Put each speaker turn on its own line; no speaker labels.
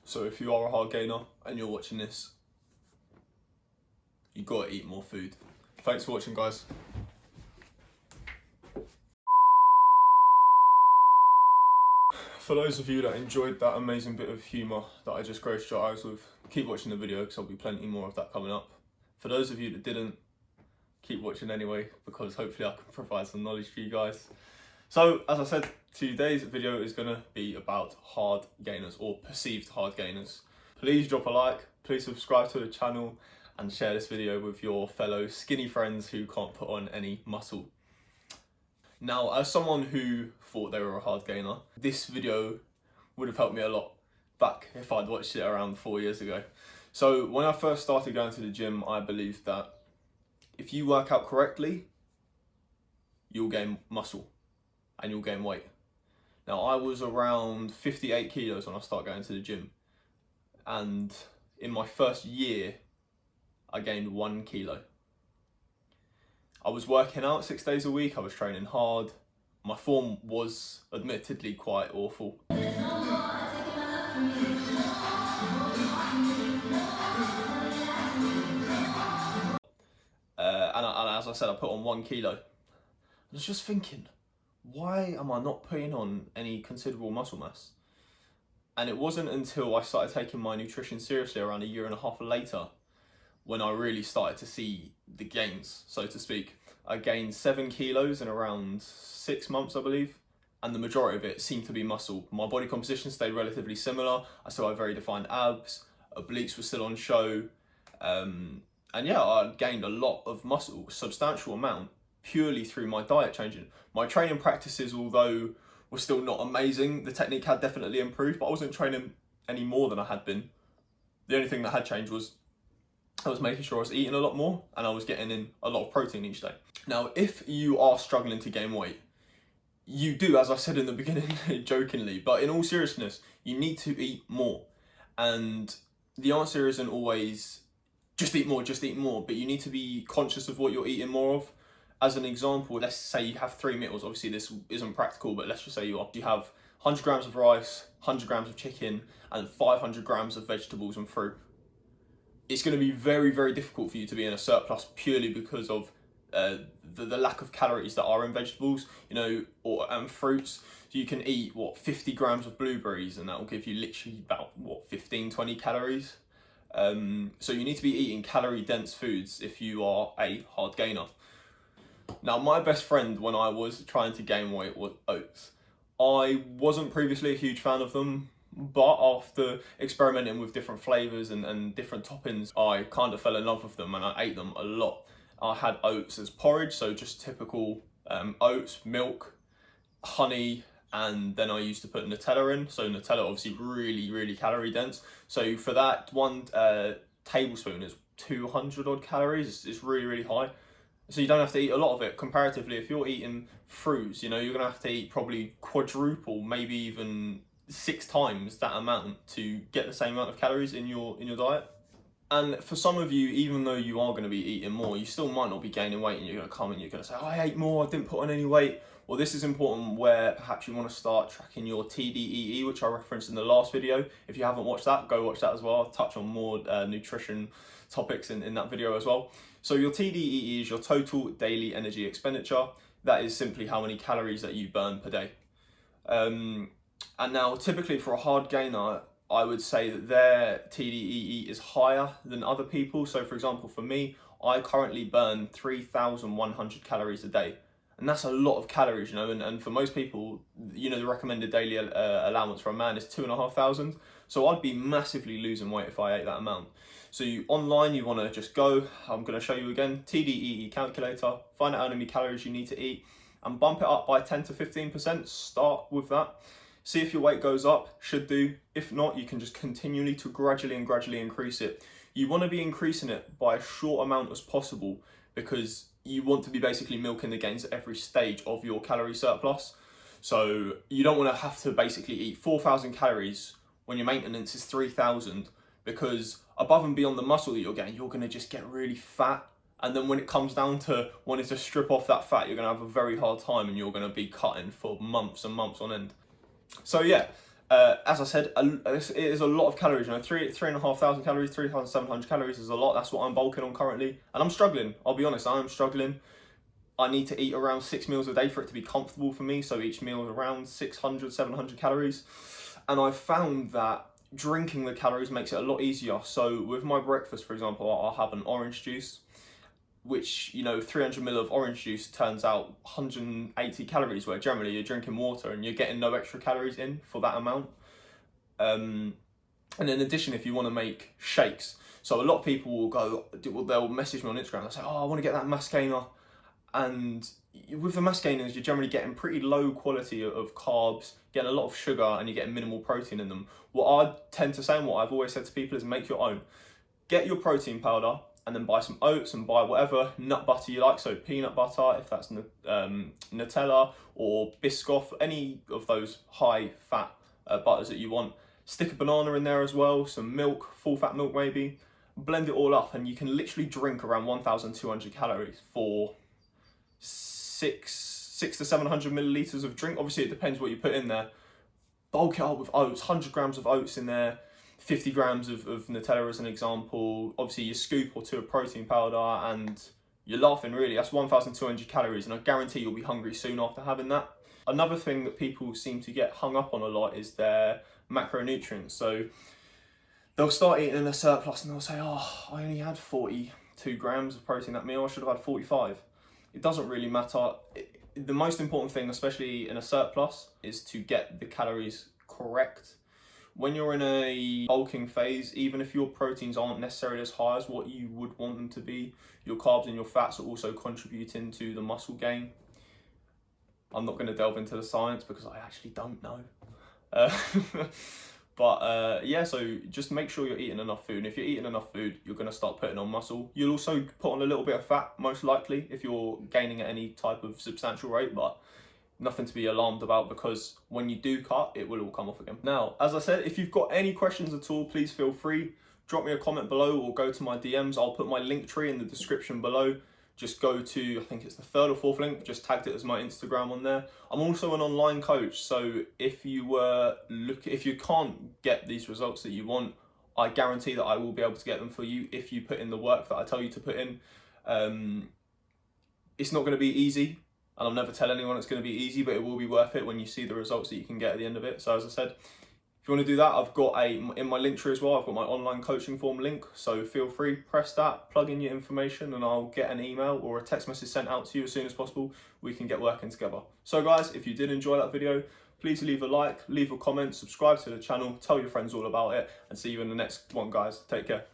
So if you are a hard gainer and you're watching this, you gotta eat more food. Thanks for watching, guys. For those of you that enjoyed that amazing bit of humour that I just graced your eyes with, keep watching the video because there'll be plenty more of that coming up. For those of you that didn't, keep watching anyway, because hopefully I can provide some knowledge for you guys. So, as I said, today's video is going to be about hard gainers, or perceived hard gainers. Please drop a like, please subscribe to the channel, and share this video with your fellow skinny friends who can't put on any muscle. Now, as someone who thought they were a hard gainer, this video would have helped me a lot back if I'd watched it around 4 years ago. So when I first started going to the gym, I believed that if you work out correctly, you'll gain muscle and you'll gain weight. Now, I was around 58 kilos when I started going to the gym. And in my first year, I gained 1 kilo. I was working out 6 days a week, I was training hard. My form was admittedly quite awful. And as I said, I put on 1 kilo. I was just thinking, why am I not putting on any considerable muscle mass? And it wasn't until I started taking my nutrition seriously around 1.5 years later when I really started to see the gains, so to speak. I gained 7 kilos in around 6 months, I believe, and the majority of it seemed to be muscle. My body composition stayed relatively similar. I still had very defined abs, obliques were still on show, and yeah, I gained a lot of muscle, a substantial amount, purely through my diet changing. My training practices, although were still not amazing, the technique had definitely improved, but I wasn't training any more than I had been. The only thing that had changed was I was making sure I was eating a lot more and I was getting in a lot of protein each day. Now, if you are struggling to gain weight, you do, as I said in the beginning, jokingly, but in all seriousness, you need to eat more. And the answer isn't always just eat more, but you need to be conscious of what you're eating more of. As an example, let's say you have 3 meals. Obviously this isn't practical, but let's just say you have 100 grams of rice, 100 grams of chicken, and 500 grams of vegetables and fruit. It's going to be very, very difficult for you to be in a surplus purely because of the lack of calories that are in vegetables, you know, and fruits. So you can eat, 50 grams of blueberries, and that will give you literally about, 15-20 calories. So you need to be eating calorie-dense foods if you are a hard gainer. Now, my best friend when I was trying to gain weight was oats. I wasn't previously a huge fan of them, but after experimenting with different flavours and different toppings, I kind of fell in love with them and I ate them a lot. I had oats as porridge, so just typical oats, milk, honey, and then I used to put Nutella in. So Nutella obviously really, really calorie dense. So for that, 1 tablespoon is 200 odd calories. It's really, really high. So you don't have to eat a lot of it. Comparatively, if you're eating fruits, you know, you're gonna have to eat probably quadruple, maybe even 6 times that amount to get the same amount of calories in your diet. And for some of you, even though you are going to be eating more, you still might not be gaining weight, and you're going to come and you're going to say, oh, I ate more, I didn't put on any weight. Well, this is important where perhaps you want to start tracking your Tdee, which I referenced in the last video. If you haven't watched that, go watch that as well. I'll touch on more nutrition topics in that video as well. So your Tdee is your total daily energy expenditure. That is simply how many calories that you burn per day. And now typically for a hard gainer, I would say that their Tdee is higher than other people. So for example, for me, I currently burn 3,100 calories a day. And that's a lot of calories, you know, and for most people, you know, the recommended daily allowance for a man is 2,500. So I'd be massively losing weight if I ate that amount. So online, you want to just go, I'm going to show you again, Tdee calculator, find out how many calories you need to eat and bump it up by 10 to 15%. Start with that. See if your weight goes up, should do. If not, you can just continually to gradually increase it. You want to be increasing it by a short amount as possible because you want to be basically milking the gains at every stage of your calorie surplus. So you don't want to have to basically eat 4,000 calories when your maintenance is 3,000, because above and beyond the muscle that you're getting, you're going to just get really fat. And then when it comes down to wanting to strip off that fat, you're going to have a very hard time and you're going to be cutting for months and months on end. So yeah, As I said, it is a lot of calories. You know, 3,500 calories, 3,700 calories is a lot. That's what I'm bulking on currently, and I'm struggling. I'll be honest, I am struggling. I need to eat around 6 meals a day for it to be comfortable for me. So each meal is around 600, 700 calories, and I've found that drinking the calories makes it a lot easier. So with my breakfast, for example, I'll have an orange juice, which, you know, 300 ml of orange juice turns out 180 calories, where generally you're drinking water and you're getting no extra calories in for that amount. And in addition, if you want to make shakes, so a lot of people will go, they'll message me on Instagram, they'll say, oh, I want to get that mass gainer. And with the mass gainers, you're generally getting pretty low quality of carbs, getting a lot of sugar, and you're getting minimal protein in them. What I tend to say, and what I've always said to people, is make your own. Get your protein powder, and then buy some oats and buy whatever nut butter you like. So peanut butter, if that's Nutella, or Biscoff, any of those high fat butters that you want. Stick a banana in there as well, some milk, full fat milk maybe. Blend it all up, and you can literally drink around 1,200 calories for 600 to 700 milliliters of drink. Obviously it depends what you put in there. Bulk it up with oats, 100 grams of oats in there, 50 grams of Nutella as an example, obviously your scoop or two of protein powder, and you're laughing really. That's 1,200 calories, and I guarantee you'll be hungry soon after having that. Another thing that people seem to get hung up on a lot is their macronutrients. So they'll start eating a surplus and they'll say, oh, I only had 42 grams of protein that meal, I should have had 45. It doesn't really matter. The most important thing, especially in a surplus, is to get the calories correct. When you're in a bulking phase, even if your proteins aren't necessarily as high as what you would want them to be, your carbs and your fats are also contributing to the muscle gain. I'm not going to delve into the science because I actually don't know. Yeah, so just make sure you're eating enough food. And if you're eating enough food, you're going to start putting on muscle. You'll also put on a little bit of fat, most likely, if you're gaining at any type of substantial rate, but nothing to be alarmed about, because when you do cut, it will all come off again. Now, as I said, if you've got any questions at all, please feel free. Drop me a comment below or go to my DMs. I'll put my Linktree in the description below. Just go to, I think it's the 3rd or 4th link, just tagged it as my Instagram on there. I'm also an online coach, so if you can't get these results that you want, I guarantee that I will be able to get them for you if you put in the work that I tell you to put in. It's not going to be easy, and I'll never tell anyone it's going to be easy, but it will be worth it when you see the results that you can get at the end of it. So as I said, if you want to do that, I've got in my Linktree as well, I've got my online coaching form link, so feel free, press that, plug in your information, and I'll get an email or a text message sent out to you as soon as possible. We can get working together. So guys, if you did enjoy that video, please leave a like, leave a comment, subscribe to the channel, tell your friends all about it, and see you in the next one, guys. Take care.